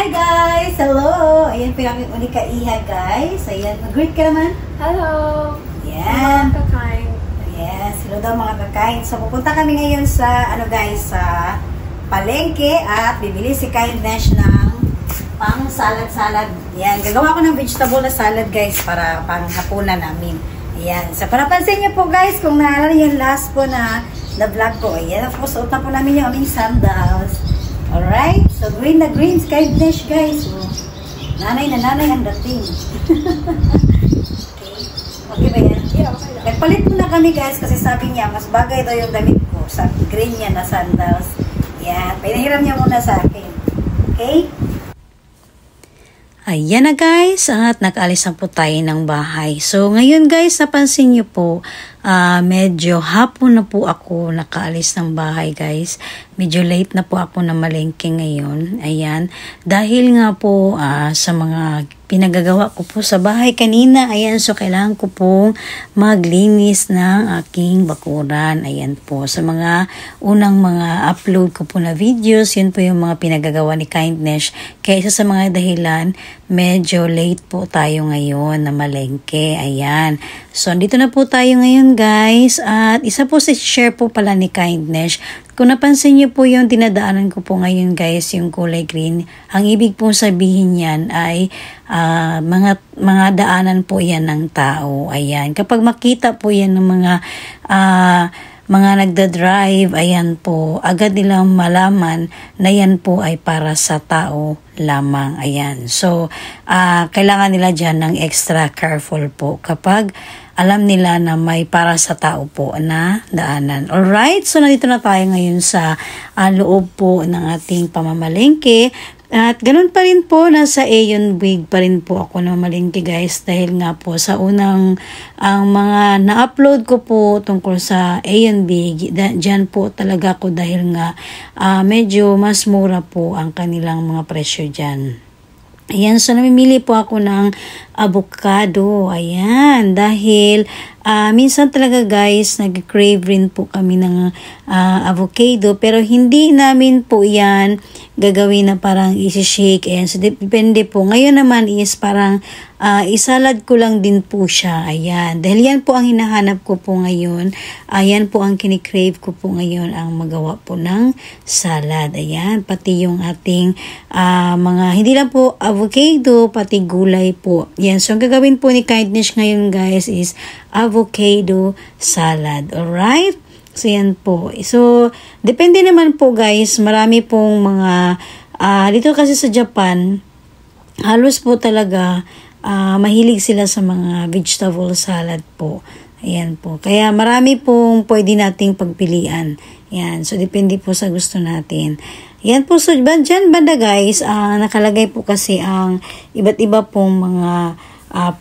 Hi guys! Hello! Ayan po yung aming unika iha guys. Ayan, mag-greet ka naman. Hello! Ayan. Mga kakain. Yes, hello daw mga kakain. So pupunta kami ngayon sa, sa palengke at bibili si Kindness ng pang salad-salad. Ayan, gagawa ko ng vegetable na salad guys para pang hapunan namin. Ayan, so panapansin niyo po guys kung naalala yung last po na vlog ko. Ayan, of course, suot na po namin yung aming sandals. Alright, so green na green, Kindness guys. So, nanay na nanay ang dating. Okay ba yan? Yeah, okay lang. Nagpalit muna kami guys kasi sabi niya, mas bagay daw yung damit ko sa green niya na sandals. Yan, pinahiram niya muna sa akin. Okay? Ayan na guys, at nakaalis na po tayo ng bahay. So ngayon guys, napansin niyo po, medyo hapon na po ako nakaalis ng bahay guys. Medyo late na po ako na malengke ngayon. Ayan, dahil nga po sa mga pinagagawa ko po sa bahay kanina. Ayan, so kailangan ko pong maglinis ng aking bakuran. Ayan po, sa mga unang mga upload ko po na videos, yun po yung mga pinagagawa ni Kindness. Kaya isa sa mga dahilan, medyo late po tayo ngayon na malengke. Ayan, so dito na po tayo ngayon guys. At isa po si share po pala ni Kindness. Kung napansin niyo po yung dinadaanan ko po ngayon guys, yung kulay green, ang ibig po sabihin yan ay mga daanan po yan ng tao. Ayan, kapag makita po yan ng mga nagda-drive, ayan po, agad nilang malaman na yan po ay para sa tao lamang. Ayan, so kailangan nila dyan ng extra careful po kapag alam nila na may para sa tao po na daanan. Alright, so nandito na tayo ngayon sa loob po ng ating pamamalengke. At ganun pa rin po, nasa Aeon Wig pa rin po ako na mamalengke guys. Dahil nga po sa unang mga na-upload ko po tungkol sa Aeon Wig, dyan po talaga ako dahil nga medyo mas mura po ang kanilang mga presyo dyan. Ayan, so namimili po ako ng avocado. Ayan, dahil minsan talaga guys, nag-crave rin po kami ng avocado. Pero hindi namin po yan gagawin na parang isi-shake. Ayan, so depende po. Ngayon naman is parang isalad ko lang din po siya. Ayan, dahil yan po ang hinahanap ko po ngayon. Ayan po ang kinikrave ko po ngayon, ang magawa po ng salad. Ayan, pati yung ating mga, hindi lang po avocado, pati gulay po. Yan, so ang gagawin po ni Kindness ngayon guys is avocado salad. Alright? So yan po. So, depende naman po guys, marami pong mga, dito kasi sa Japan, halos po talaga, mahilig sila sa mga vegetable salad po. Ayan po. Kaya marami pong pwede nating pagpilian. Yan. So, depende po sa gusto natin. Yan po. So, dyan banda guys, nakalagay po kasi ang iba't iba pong mga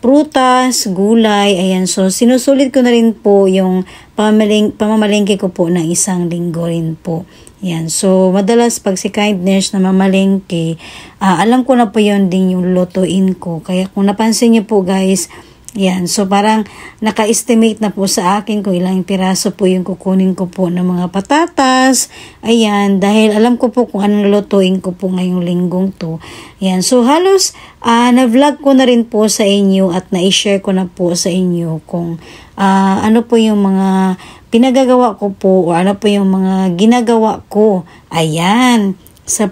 prutas, gulay. Ayan. So, sinusulit ko na rin po yung pamamalengke ko po ng isang linggo rin po. Yan. So, madalas pag si Kindness na mamalengke, alam ko na po yun din yung lutuin ko. Kaya kung napansin niyo po guys, yan. So, parang naka-estimate na po sa akin kung ilang piraso po yung kukunin ko po ng mga patatas. Ayan. Dahil alam ko po kung anong lutuin ko po ngayong linggong to. Yan. So, halos na-vlog ko na rin po sa inyo at na-share ko na po sa inyo kung ano po yung mga pinagagawa ko po o ano po yung mga ginagawa ko. Ayan. Sa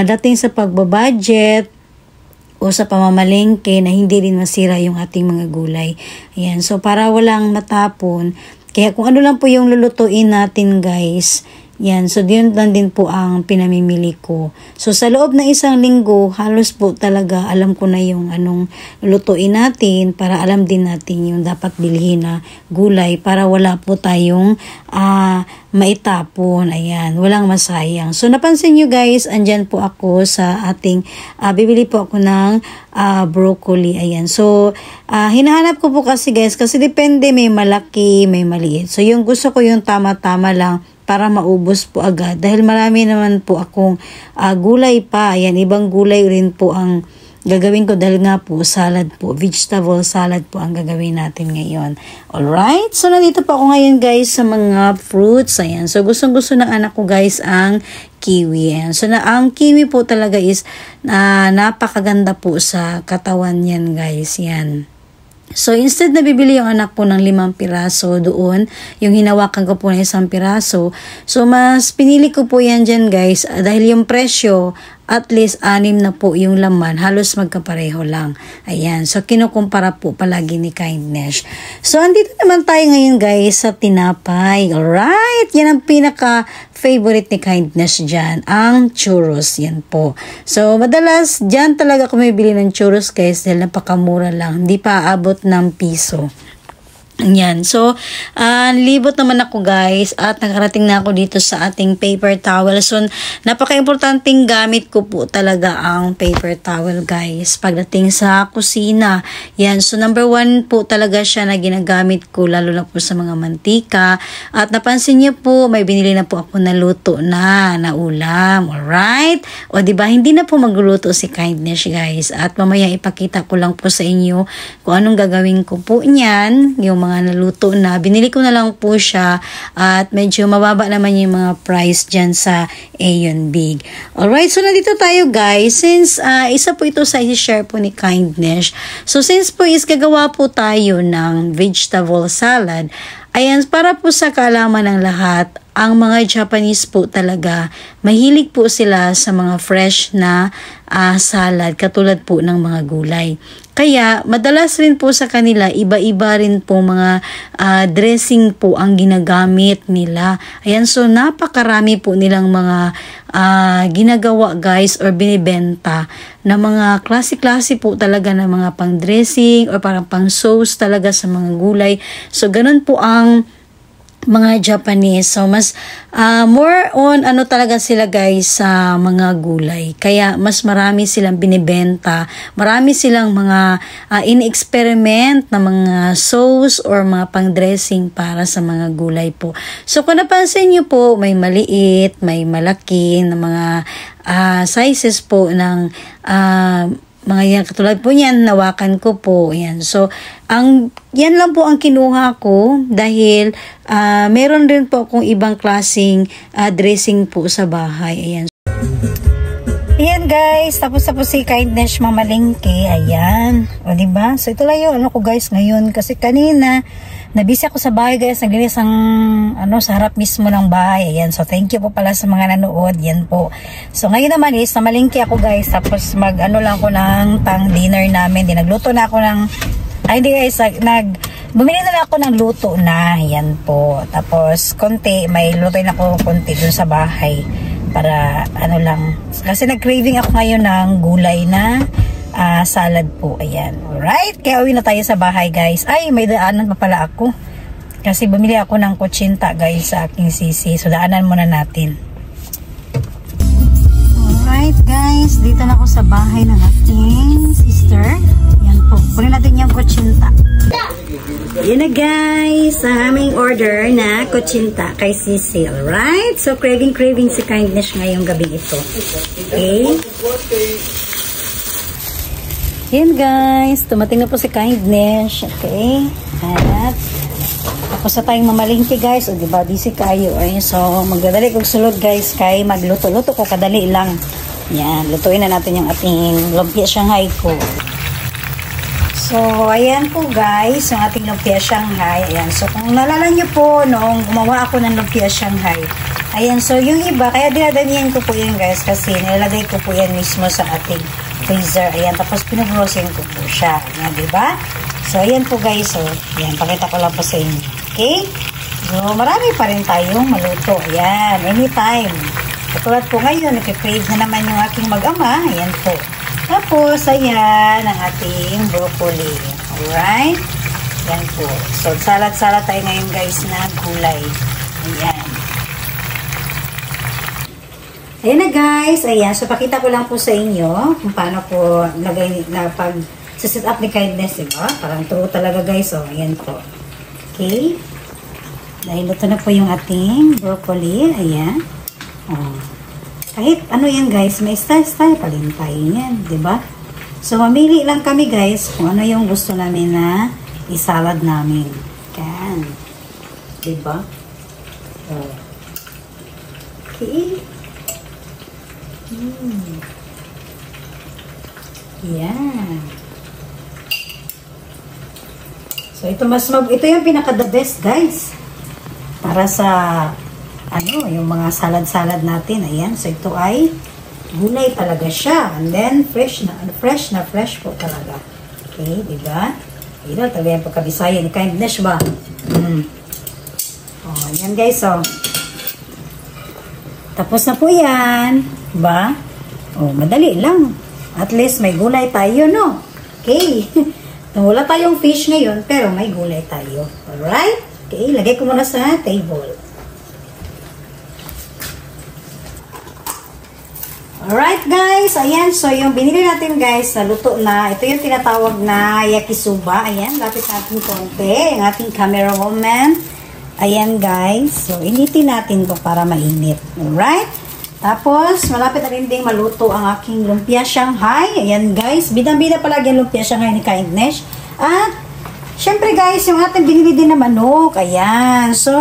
dating sa pagbabudget o sa pamamalengke na hindi rin masira yung ating mga gulay. Ayan. So, para walang matapon. Kaya kung ano lang po yung lulutuin natin guys, yan. So, yun lang din po ang pinamimili ko. So, sa loob ng isang linggo, halos po talaga alam ko na yung anong lutuin natin para alam din natin yung dapat bilhin na gulay para wala po tayong maitapon. Ayan. Walang masayang. So, napansin nyo guys, andyan po ako sa ating, bibili po ako ng broccoli. Ayan. So, hinahanap ko po kasi guys, kasi depende, may malaki, may maliit. So, yung gusto ko yung tama-tama lang para maubos po agad. Dahil marami naman po akong gulay pa. Ayan, ibang gulay rin po ang gagawin ko dahil nga po salad po, vegetable salad po ang gagawin natin ngayon. Alright, so nandito po ako ngayon guys sa mga fruits. Ayan, so gustong-gusto ng anak ko guys ang kiwi. Ayan. So ang kiwi po talaga is napakaganda po sa katawan yan guys. Yan. So, instead na bibili yung anak po ng 5 piraso doon, yung hinawakan ko po ng 1 piraso. So, mas pinili ko po yan dyan guys, dahil yung presyo, at least 6 na po yung laman, halos magkapareho lang. Ayan, so kinukumpara po palagi ni Kindness. So, andito naman tayo ngayon guys sa tinapay. Alright, yan ang pinaka-favorite ni Kindness dyan, ang churros. Yan po. So, madalas dyan talaga kumibili ng churros guys dahil napakamura lang. Hindi pa aabot ng piso. Yan. So, libot naman ako guys at nakarating na ako dito sa ating paper towel. So, napaka-importanting gamit ko po talaga ang paper towel guys pagdating sa kusina. Yan. So, number 1 po talaga siya na ginagamit ko lalo na po sa mga mantika. At napansin niyo po, may binili na po ako na luto na ulam. Alright? O, diba? Hindi na po magluluto si Kindness guys. At mamaya ipakita ko lang po sa inyo kung anong gagawin ko po niyan. Yung mga naluto na. Binili ko na lang po siya at medyo mababa naman yung mga price dyan sa Aeon Big. Alright, so nandito tayo guys. Since isa po ito sa i-share po ni Kindness. So since po is gagawa po tayo ng vegetable salad, ayan, para po sa kaalaman ng lahat, ang mga Japanese po talaga, mahilig po sila sa mga fresh na salad, katulad po ng mga gulay. Kaya, madalas rin po sa kanila, iba-iba rin po mga dressing po ang ginagamit nila. Ayan, so napakarami po nilang mga ginagawa guys or binibenta na mga klase-klase po talaga na mga pang-dressing or parang pang-sauce talaga sa mga gulay. So, ganun po ang mga Japanese. So, mas more on ano talaga sila guys sa mga gulay. Kaya, mas marami silang binibenta. Marami silang mga in-experiment na mga sauce or mga pang-dressing para sa mga gulay po. So, kung napansin nyo po, may maliit, may malaki na mga sizes po ng mga yan, katulad po niyan, nawakan ko po. Yan. So, yan lang po ang kinuha ko dahil meron rin po akong ibang klaseng dressing po sa bahay. Ayan. Ayan guys, tapos si Kindness mamalingke. Ayan. O diba? So, ito lang yung ano ko guys ngayon. Kasi kanina, nabisi ako sa bahay guys, naglinis ang sa harap mismo ng bahay. Ayan, so thank you po pala sa mga nanood. Yan po. So ngayon naman is namalingki ako guys, tapos lang ako ng pang dinner namin. Nagluto na ako ng hindi guys, bumili na lang ako ng luto na. Yan po. Tapos konti, may luto na ako konti dun sa bahay para lang. Kasi nag-craving ako ngayon ng gulay na salad po. Ayan. Alright. Kaya uwi na tayo sa bahay guys. Ay, may daanan pa pala ako. Kasi bumili ako ng kutsinta guys sa aking sisi. So, daanan muna natin. Alright guys. Dito na ako sa bahay ng aking sister. Ayan po. Kunin natin yung kutsinta. Ayan na guys. Sa aming order na kutsinta kay sisi. Alright. So, craving si Kindness ngayong gabi ito. Okay. Yan guys, tumating na po si Kindness. Okay. At tapos na tayong mamalingki guys. O diba, busy kayo. Ay, so, magdadali kong sulod guys kay magluto-luto ko. Kadali lang. Yan, lutuin na natin yung ating lumpia Shanghai ko. So, ayan po guys, yung ating lumpia Shanghai. Ayan, so kung nalala nyo po, noong gumawa ako ng lumpia Shanghai, ayan, so yung iba, kaya dinadamihan ko po yan guys kasi nilalagay ko po yan mismo sa ating freezer. Ayan, tapos pinag-rosin ko po siya. Ayan, diba? So, ayan po guys. So, ayan, pakita ko lang po sa inyo. Okay? So, marami pa rin tayong maluto. Ayan, anytime. Katulad po ngayon, nag-crave na naman yung aking mag-ama. Ayan po. Tapos, ayan, ang ating broccoli. Alright? Ayan po. So, salad-salad tayo ngayon guys na gulay. Ayan. Ayan na guys, ayan, so pakita ko lang po sa inyo kung paano po pag-set up ni Kindness, diba? Parang true talaga guys, so ayan po. Okay. Dahil ito na po yung ating broccoli, ayan. Oh. Kahit ano yan guys, may style pa rin tayo yan, diba? So, mamili lang kami guys kung ano yung gusto namin na isalad namin. Yan. Diba? Okay. Yan. So, ito yung pinaka-the best guys. Para sa yung mga salad-salad natin. Ayan. So, ito ay gulay talaga siya. And then, fresh po talaga. Okay, diba? Ito, talaga yung pagkabisaya ni kindness ba? Oh, yan guys, oh. Tapos na po yan. Diba? Oh, madali lang. At least may gulay tayo, no? Okay. Wala tayong fish ngayon, pero may gulay tayo. Alright? Okay, lagay ko muna sa table. Alright guys, ayan. So, yung binili natin guys, naluto na. Ito yung tinatawag na yakisoba. Ayan, lapit natin konti. Ang ating camera woman. Ayan guys. So, initin natin to para mainit. Alright? Tapos, malapit na rin din maluto ang aking lumpia Shanghai. Ayan guys. Bidang-bida palagi ang lumpia Shanghai ni Kindness. At, syempre guys, yung ating binili din na manok. Ayan. So,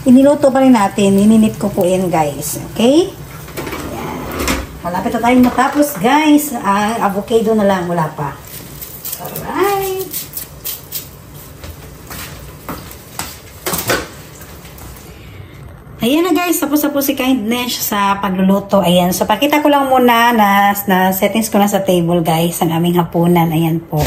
iniluto pa rin natin. Ininit ko po yan guys. Okay? Ayan. Malapit na tayong matapos guys. Avocado na lang. Wala pa. Alright. Ayan na guys, tapos si Kindness sa pagluluto. Ayan, so pakita ko lang muna na settings ko na sa table guys, ang aming hapunan. Ayan po.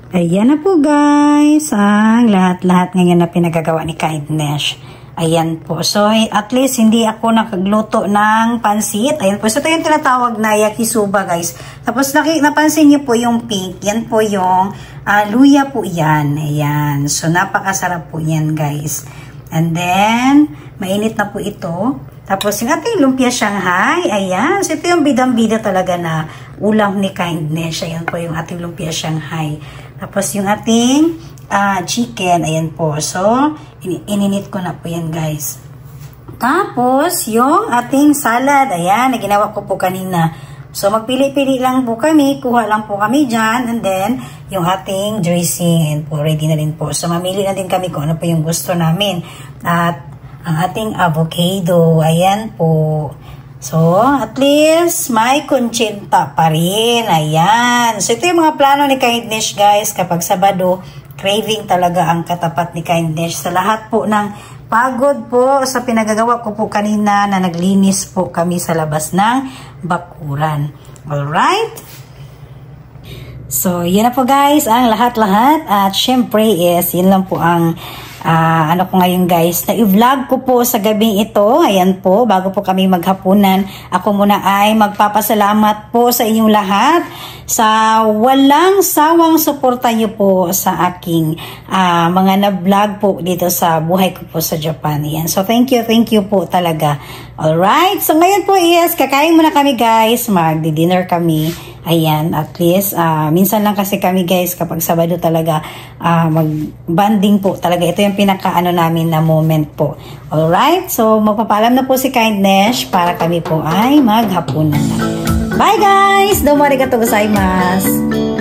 Ayan na po guys, ang lahat-lahat ngayon na pinagagawa ni Kindness. Ayan po. So, at least hindi ako nakagluto ng pansit. Ayan po. So, ito yung tinatawag na yakisoba guys. Tapos, napansin niyo po yung pink. Yan po yung luya po yan. Ayan. So, napakasarap po yan guys. And then, mainit na po ito. Tapos, yung ating lumpia Shanghai. Ayan. So, ito yung bidang-bida talaga na ulam ni Kindness. Ayan po yung ating lumpia Shanghai. Tapos, yung ating chicken. Ayan po. So, ininit ko na po yan guys. Tapos, yung ating salad. Ayan, na ginawa ko po kanina. So, magpili-pili lang po kami. Kuha lang po kami dyan. And then, yung ating dressing. Ayan po, ready na rin po. So, mamili na din kami kung ano po yung gusto namin. At, ang ating avocado. Ayan po. So, at least, may kuntsenta pa rin. Ayan. So, ito yung mga plano ni Kindness guys. Kapag Sabado, craving talaga ang katapat ni Kindness. Sa lahat po ng pagod po sa pinagagawa ko po kanina na naglinis po kami sa labas ng bakuran. Alright? So, yun na po guys ang lahat-lahat. At syempre is, yun lang po ang ano ko ngayon guys, na i-vlog ko po sa gabing ito. Ayan po, bago po kami maghapunan, ako muna ay magpapasalamat po sa inyong lahat sa walang sawang suporta nyo po sa aking mga na-vlog po dito sa buhay ko po sa Japan. Ayan. So, thank you po talaga. Alright, so ngayon po is, kakain muna kami guys, magdi-dinner kami. Ayan, at least, minsan lang kasi kami guys, kapag Sabado talaga, mag-banding po talaga. Ito yung pinaka-ano namin na moment po. Alright, so magpapaalam na po si Kindness para kami po ay maghapunan na. Bye guys! Domo arigatou gozaimasu!